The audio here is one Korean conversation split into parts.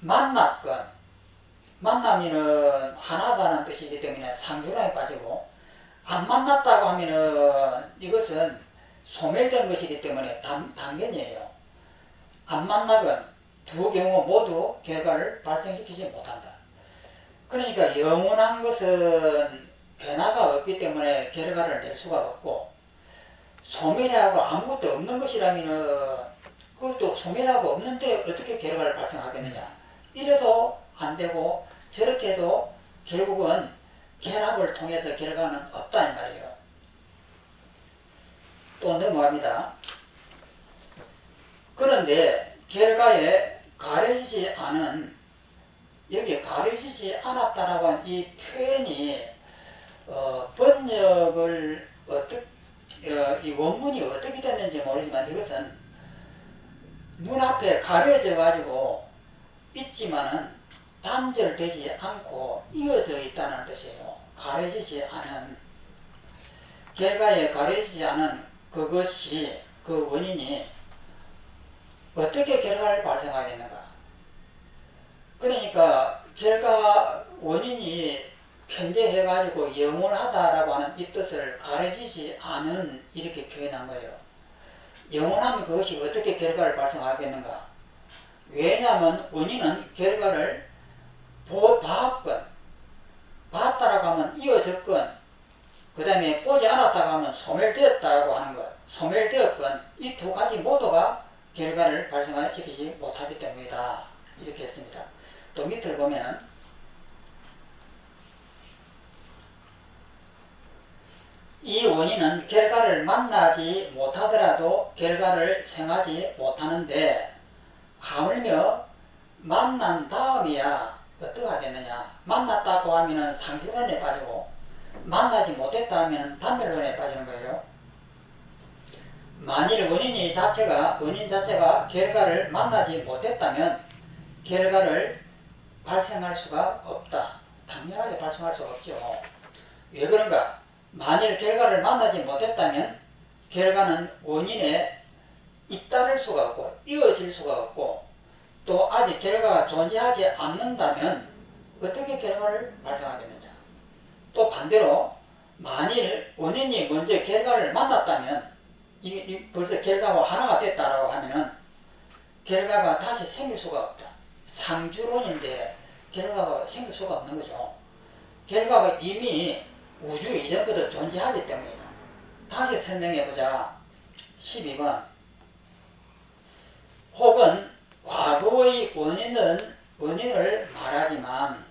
만났건, 만나면은 하나다는 뜻이기 때문에 상주론에 빠지고, 안 만났다고 하면은 이것은 소멸된 것이기 때문에 단견이에요. 안 만나건 두 경우 모두 결과를 발생시키지 못한다. 그러니까 영원한 것은 변화가 없기 때문에 결과를 낼 수가 없고, 소멸하고 아무것도 없는 것이라면은 그것도 소멸하고 없는데 어떻게 결과를 발생하겠느냐. 이래도 안 되고 저렇게 해도 결국은 결합을 통해서 결과는 없다 이 말이에요. 또 넘어갑니다. 그런데 결과에 가려지지 않은, 여기에 가려지지 않았다라고 한 이 표현이 번역을 이 원문이 어떻게 됐는지 모르지만 이것은 눈앞에 가려져 가지고 있지만은 단절되지 않고 이어져 있다는 뜻이에요. 가려지지 않은, 결과에 가려지지 않은 그것이, 그 원인이 어떻게 결과를 발생하겠는가. 그러니까 결과 원인이 편재해가지고 영원하다라고 하는 이 뜻을 가려지지 않은 이렇게 표현한 거예요. 영원하면 그것이 어떻게 결과를 발생하겠는가. 왜냐하면 원인은 결과를 봤건, 봤다라고 하면 이어졌건, 그 다음에 보지 않았다고 하면 소멸되었다고 하는 것, 소멸되었건 이 두 가지 모두가 결과를 발생시키지 못하기 때문이다. 이렇게 했습니다. 또 밑을 보면 이 원인은 결과를 만나지 못하더라도 결과를 생하지 못하는데 하물며 만난 다음이야 어떻게 하겠느냐. 만났다고 하면은 상규론에 빠지고 만나지 못했다 하면은 단멸론에 빠지는 거예요. 만일 원인 자체가 결과를 만나지 못했다면 결과를 발생할 수가 없다. 당연하게 발생할 수가 없죠. 왜 그런가? 만일 결과를 만나지 못했다면 결과는 원인에 잇따를 수가 없고 이어질 수가 없고, 또 아직 결과가 존재하지 않는다면 어떻게 결과를 발생하겠느냐. 또 반대로 만일 원인이 먼저 결과를 만났다면 벌써 결과와 하나가 됐다라고 하면은 결과가 다시 생길 수가 없다. 상주론인데 결과가 생길 수가 없는 거죠. 결과가 이미 우주 이전부터 존재하기 때문이다. 다시 설명해보자. 12번. 혹은 과거의 원인을 말하지만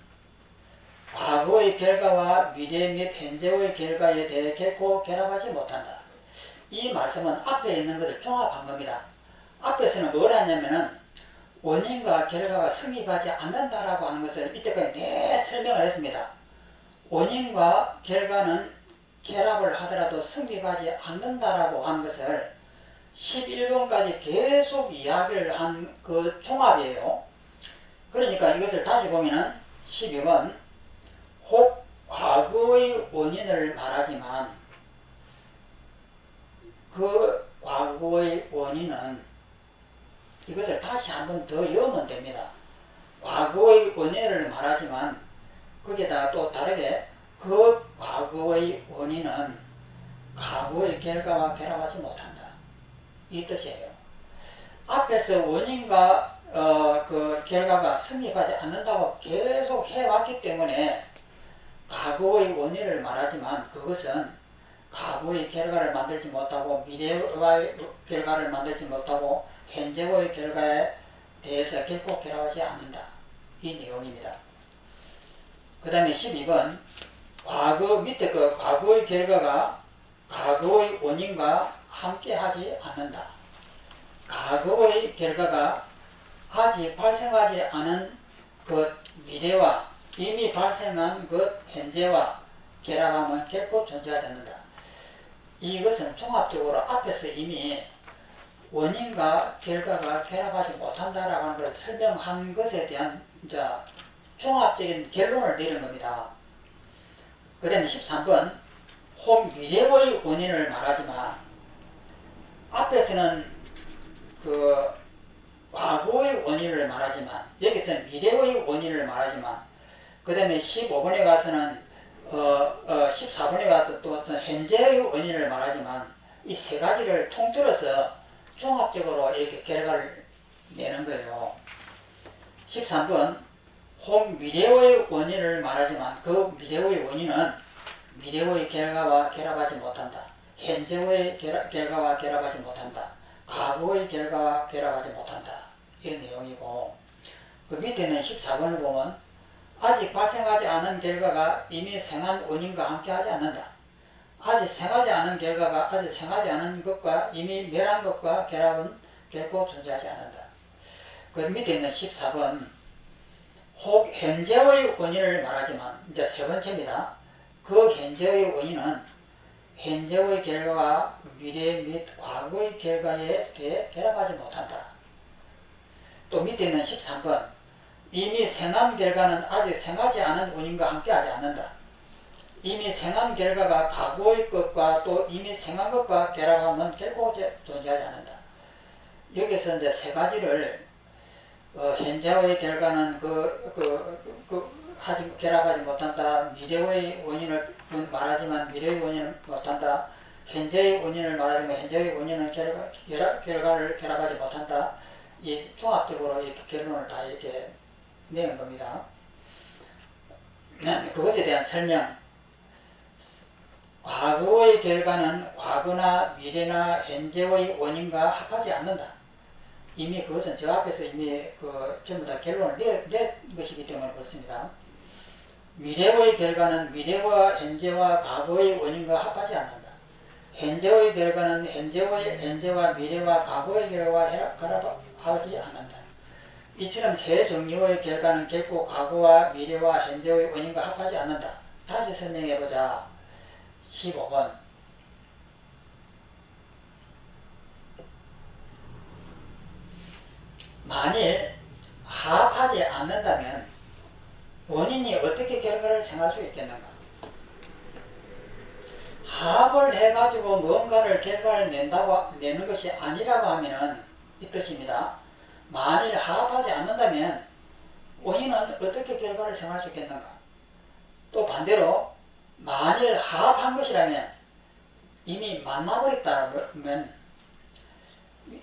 과거의 결과와 미래 및 현재의 결과에 대해 결코 결합하지 못한다. 이 말씀은 앞에 있는 것을 종합한 겁니다. 앞에서는 뭘 하냐면은 원인과 결과가 성립하지 않는다라고 하는 것을 이때까지 설명을 했습니다. 원인과 결과는 결합을 하더라도 성립하지 않는다라고 하는 것을 11번까지 계속 이야기를 한 그 종합이에요. 그러니까 이것을 다시 보면은 12번. 혹 과거의 원인을 말하지만 그 과거의 원인은, 이것을 다시 한번 더 외우면 됩니다. 과거의 원인을 말하지만 거기에다가 또 다르게 그 과거의 원인은 과거의 결과와 결합하지 못한다. 이 뜻이에요. 앞에서 원인과 그 결과가 성립하지 않는다고 계속 해왔기 때문에 과거의 원인을 말하지만 그것은 과거의 결과를 만들지 못하고 미래의 결과를 만들지 못하고 현재의 결과에 대해서 결코 결합하지 않는다. 이 내용입니다. 그 다음에 12번. 밑에 그 과거의 결과가 과거의 원인과 함께 하지 않는다. 과거의 결과가 아직 발생하지 않은 그 미래와 이미 발생한 그 현재와 결합하면 결코 존재하지 않는다. 이것은 종합적으로 앞에서 이미 원인과 결과가 결합하지 못한다라고 하는 것을 설명한 것에 대한 이제 종합적인 결론을 내린 겁니다. 그 다음에 13번. 혹 미래의 원인을 말하지만 앞에서는 그 과거의 원인을 말하지만 여기서는 미래의 원인을 말하지만 그 다음에 15번에 가서는 14번에 가서 또 현재의 원인을 말하지만 이 세 가지를 통틀어서 종합적으로 이렇게 결과를 내는 거예요. 13번 혹 미래의 원인을 말하지만 그 미래의 원인은 미래의 결과와 결합하지 못한다. 현재의 결과와 결합하지 못한다. 과거의 결과와 결합하지 못한다. 이런 내용이고 그 밑에는 14번을 보면 아직 발생하지 않은 결과가 이미 생한 원인과 함께하지 않는다. 아직 생하지 않은 결과가 아직 생하지 않은 것과 이미 멸한 것과 결합은 결코 존재하지 않는다. 그 밑에 있는 14번 혹 현재의 원인을 말하지만 이제 세 번째입니다. 그 현재의 원인은 현재의 결과와 미래 및 과거의 결과에 대해 결합하지 못한다. 또 밑에 있는 13번 이미 생한 결과는 아직 생하지 않은 원인과 함께하지 않는다. 이미 생한 결과가 과거의 것과 또 이미 생한 것과 결합하면 결코 존재하지 않는다. 여기서 이제 세 가지를 현재의 결과는 아직 결합하지 못한다. 미래의 원인을 말하지만 미래의 원인을 못한다. 현재의 원인을 말하지만 현재의 원인은 결과를 결합하지 못한다. 이 종합적으로 이렇게 결론을 다 이렇게 내는 겁니다. 그것에 대한 설명. 과거의 결과는 과거나 미래나 현재의 원인과 합하지 않는다. 이미 그것은 저 앞에서 이미 전부 다 결론을 낸 것이기 때문에 그렇습니다. 미래의 결과는 미래와 현재와 과거의 원인과 합하지 않는다. 현재의 결과는 현재와 미래와 과거의 결과와 결합하지 않는다. 이처럼 세 종류의 결과는 결코 과거와 미래와 현재의 원인과 합하지 않는다. 다시 설명해보자. 15번 만일 합하지 않는다면 원인이 어떻게 결과를 생할 수 있겠는가? 합을 해가지고 뭔가를 결과를 내는 것이 아니라고 하면은 이 뜻입니다. 만일 합하지 않는다면 원인은 어떻게 결과를 생할 수 있겠는가? 또 반대로 만일 합한 것이라면 이미 만나버렸다면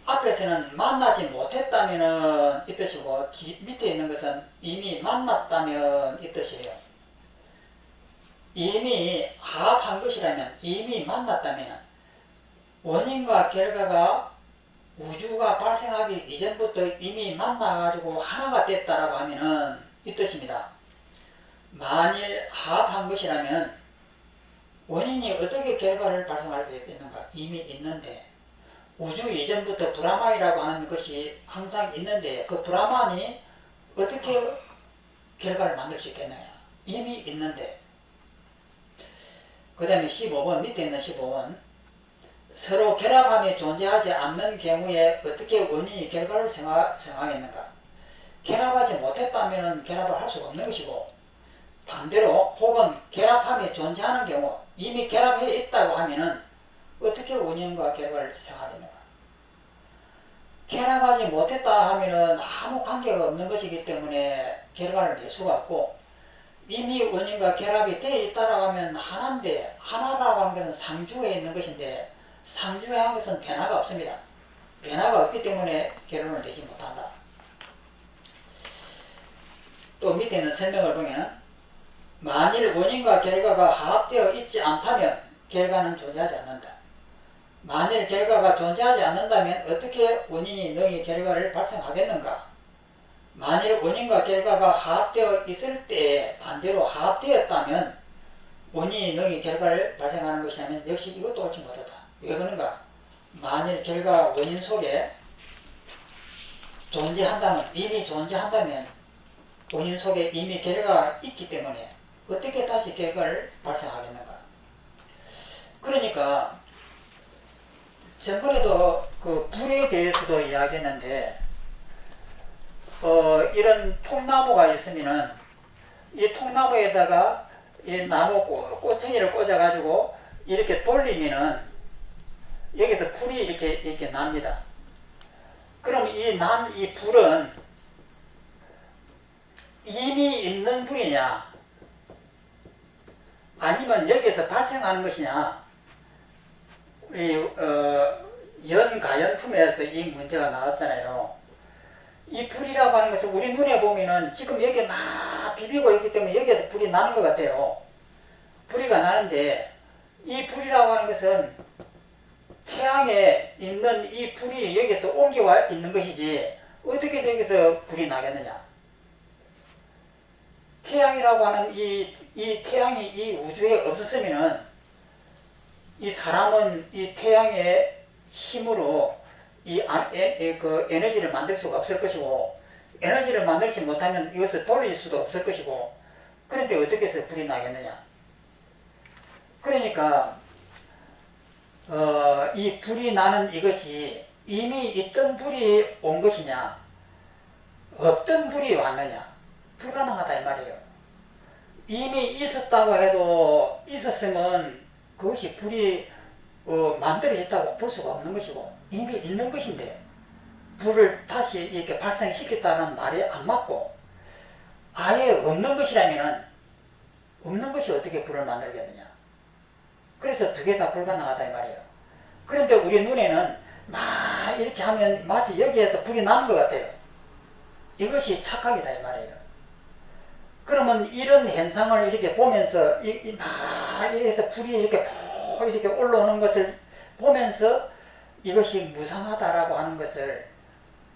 앞에서는 만나지 못했다면 이 뜻이고 밑에 있는 것은 이미 만났다면 이 뜻이에요. 이미 합한 것이라면 이미 만났다면 원인과 결과가 우주가 발생하기 이전부터 이미 만나가지고 하나가 됐다라고 하면은 이 뜻입니다. 만일 합한 것이라면 원인이 어떻게 결과를 발생할 수 있는가? 이미 있는데 우주 이전부터 브라만이라고 하는 것이 항상 있는데 그 브라만이 어떻게 결과를 만들 수 있겠나요? 이미 있는데. 그 다음에 15번 밑에 있는 15번 서로 결합함이 존재하지 않는 경우에 어떻게 원인이 결과를 생하겠는가? 결합하지 못했다면 결합을 할 수가 없는 것이고 반대로 혹은 결합함이 존재하는 경우 이미 결합해 있다고 하면은 어떻게 원인과 결과를 생하겠는가? 결합하지 못했다 하면은 아무 관계가 없는 것이기 때문에 결과를 낼 수가 없고 이미 원인과 결합이 되어 있다라고 하면 하나인데 하나라고 하는 것은 상주에 있는 것인데 상주에 한 것은 변화가 없습니다. 변화가 없기 때문에 결론을 내지 못한다. 또 밑에 있는 설명을 보면 만일 원인과 결과가 화합되어 있지 않다면 결과는 존재하지 않는다. 만일 결과가 존재하지 않는다면 어떻게 원인이 능히 결과를 발생하겠는가? 만일 원인과 결과가 화합되어 있을 때에 반대로 화합되었다면 원인이 능히 결과를 발생하는 것이라면 역시 이것도 옳지 못하다. 왜 그런가? 만일 결과가 원인 속에 존재한다면 이미 존재한다면 원인 속에 이미 결과가 있기 때문에 어떻게 다시 결과를 발생하겠는가? 그러니까 전번에도 그 불에 대해서도 이야기했는데 이런 통나무가 있으면은 이 통나무에다가 이 나무 꼬챙이를 꽂아 가지고 이렇게 돌리면은 여기서 불이 이렇게 납니다. 그럼 이 불은 이미 있는 불이냐 아니면 여기에서 발생하는 것이냐. 연가연품에서 이 문제가 나왔잖아요. 이 불이라고 하는 것은 우리 눈에 보면은 지금 여기 막 비비고 있기 때문에 여기에서 불이 나는 것 같아요. 불이가 나는데 이 불이라고 하는 것은 태양에 있는 이 불이 여기서 옮겨와 있는 것이지 어떻게 여기서 불이 나겠느냐. 태양이라고 하는 이 태양이 이 우주에 없었으면은 이 사람은 이 태양의 힘으로 그 에너지를 만들 수가 없을 것이고, 에너지를 만들지 못하면 이것을 돌릴 수도 없을 것이고, 그런데 어떻게 해서 불이 나겠느냐. 그러니까 이 불이 나는 이것이 이미 있던 불이 온 것이냐 없던 불이 왔느냐, 불가능하다 이 말이에요. 이미 있었다고 해도 있었으면 그것이 불이 만들어졌다고 볼 수가 없는 것이고, 이미 있는 것인데 불을 다시 이렇게 발생시켰다는 말이 안 맞고, 아예 없는 것이라면은 없는 것이 어떻게 불을 만들겠느냐. 그래서 두 개 다 불가능하다 이 말이에요. 그런데 우리 눈에는 막 이렇게 하면 마치 여기에서 불이 나는 것 같아요. 이것이 착각이다 이 말이에요. 그러면 이런 현상을 이렇게 보면서 막 이래서 불이 이렇게 올라오는 것을 보면서 이것이 무상하다라고 하는 것을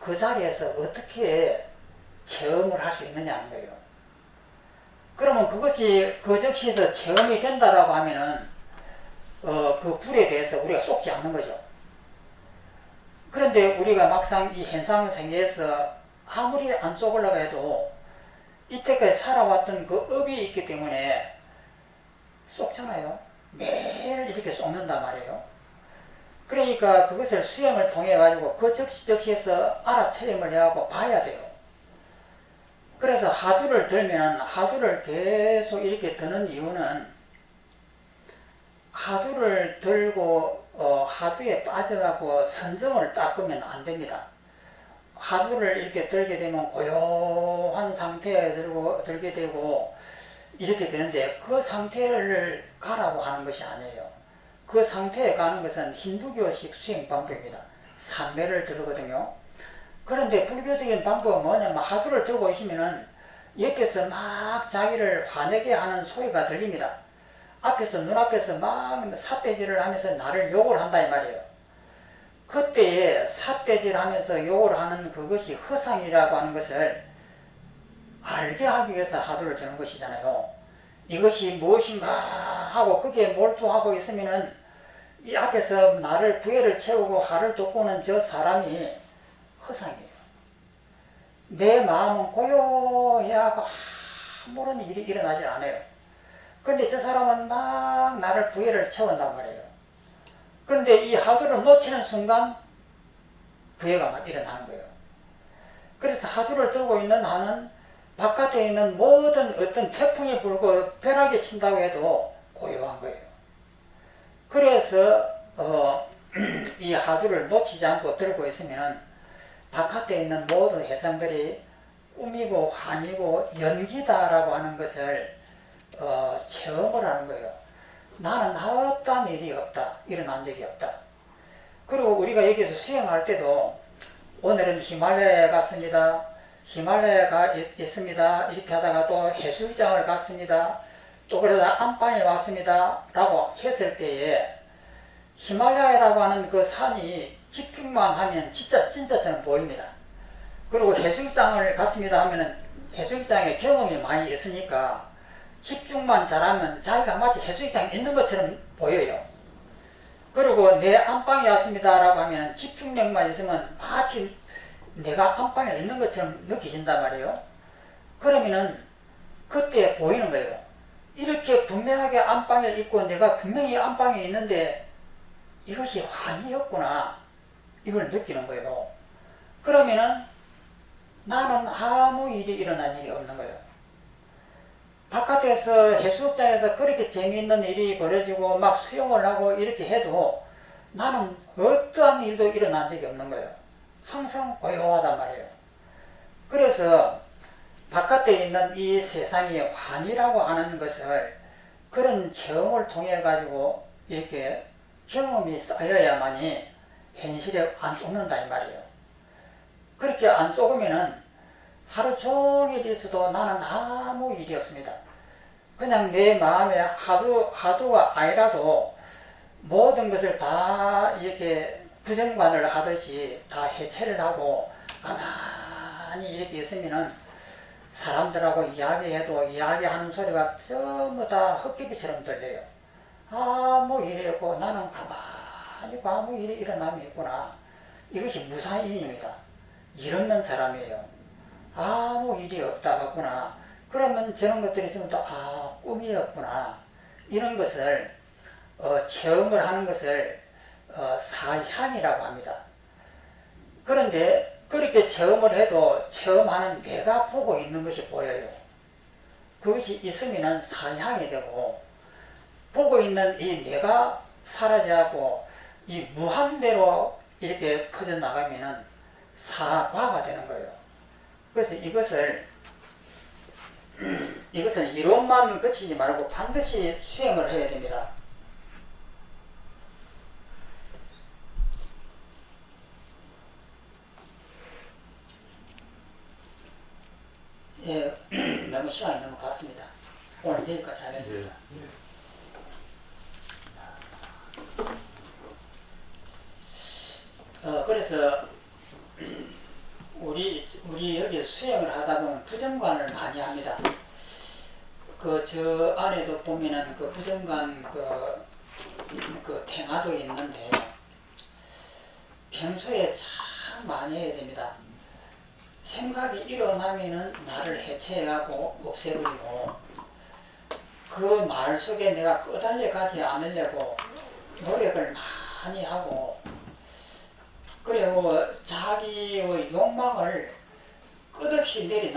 그 자리에서 어떻게 체험을 할 수 있느냐는 거예요. 그러면 그것이 그 즉시에서 체험이 된다라고 하면은 그 불에 대해서 우리가 속지 않는 거죠. 그런데 우리가 막상 이 현상 세계에서 아무리 안 속으려고 해도 이때까지 살아왔던 그 업이 있기 때문에 쏙잖아요. 매일 이렇게 쏙는단 말이에요. 그러니까 그것을 수행을 통해 가지고 그 즉시에서 알아차림을 해갖고 봐야 돼요. 그래서 하두를 들면은 하두를 계속 이렇게 드는 이유는, 하두를 들고 하두에 빠져갖고 선정을 닦으면 안 됩니다. 하두를 이렇게 들게 되면 고요한 상태에 들게 되고 이렇게 되는데, 그 상태를 가라고 하는 것이 아니에요. 그 상태에 가는 것은 힌두교식 수행 방법입니다. 삼매를 들거든요. 그런데 불교적인 방법은 뭐냐면, 하두를 들고 있으면은 옆에서 막 자기를 화내게 하는 소리가 들립니다. 앞에서, 눈앞에서 막 삿대질을 하면서 나를 욕을 한다 이 말이에요. 그때에 삿대질 하면서 욕을 하는 그것이 허상이라고 하는 것을 알게 하기 위해서 하두를 드는 것이잖아요. 이것이 무엇인가 하고 거기에 몰두하고 있으면은 이 앞에서 나를 부해를 채우고 화를 돋구는 저 사람이 허상이에요. 내 마음은 고요해야 하고 아무런 일이 일어나지 않아요. 그런데 저 사람은 막 나를 부해를 채운단 말이에요. 그런데 이 하두를 놓치는 순간 부해가 막 일어나는 거예요. 그래서 하두를 들고 있는 한은 바깥에 있는 모든 어떤 태풍이 불고 벼락이 친다고 해도 고요한 거예요. 그래서 이 하두를 놓치지 않고 들고 있으면 바깥에 있는 모든 해상들이 꿈이고 환이고 연기다라고 하는 것을 체험을 하는 거예요. 나는 어떤 일이 없다, 일어난 적이 없다. 그리고 우리가 여기서 수행할 때도 오늘은 히말라야에 갔습니다, 히말라야가 있습니다, 이렇게 하다가 또 해수욕장을 갔습니다, 또 그러다 안방에 왔습니다 라고 했을 때에 히말라야라고 하는 그 산이 집중만 하면 진짜처럼 보입니다. 그리고 해수욕장을 갔습니다 하면은 해수욕장에 경험이 많이 있으니까 집중만 잘하면 자기가 마치 해수욕장에 있는 것처럼 보여요. 그리고 내 안방에 왔습니다 라고 하면 집중력만 있으면 마치 내가 안방에 있는 것처럼 느껴진단 말이에요. 그러면은 그때 보이는 거예요. 이렇게 분명하게 안방에 있고 내가 분명히 안방에 있는데 이것이 환희였구나, 이걸 느끼는 거예요. 그러면은 나는 아무 일이 일어난 일이 없는 거예요. 바깥에서 해수욕장에서 그렇게 재미있는 일이 벌어지고 막 수영을 하고 이렇게 해도 나는 어떠한 일도 일어난 적이 없는 거예요. 항상 고요하단 말이에요. 그래서 바깥에 있는 이 세상이 환이라고 하는 것을 그런 체험을 통해 가지고 이렇게 경험이 쌓여야만이 현실에 안 속는다 이 말이에요. 그렇게 안 속으면은 하루 종일 있어도 나는 아무 일이 없습니다. 그냥 내 마음에 하두가 아니라도 모든 것을 다 이렇게 부정관을 하듯이 다 해체를 하고 가만히 이렇게 있으면은 사람들하고 이야기해도 이야기하는 소리가 전부 다 헛기비처럼 들려요. 아무 일이 없고 나는 가만히 있고 아무 일이 일어남이 있구나. 이것이 무사인입니다. 일 없는 사람이에요. 아무 일이 없구나. 그러면 저런 것들이 전부 다 꿈이었구나. 이런 것을 체험을 하는 것을 사향이라고 합니다. 그런데 그렇게 체험을 해도 체험하는 내가 보고 있는 것이 보여요. 그것이 있으면 사향이 되고 보고 있는 이 내가 사라져고 이 무한대로 이렇게 퍼져나가면 사과가 되는 거예요. 그래서 이것은 이론만 그치지 말고 반드시 수행을 해야 됩니다. 예, 너무 시간이 너무 갔습니다. 오늘 여기까지 하겠습니다. 그래서 우리 여기 수행을 하다 보면 부정관을 많이 합니다. 저 안에도 보면은 그 부정관 그 탱화도 있는데 평소에 참 많이 해야 됩니다. 생각이 일어나면은 나를 해체하고 없애버리고 그 말 속에 내가 끄달려 가지 않으려고 노력을 많이 하고 그리고 자기의 욕망을 끝없이 내리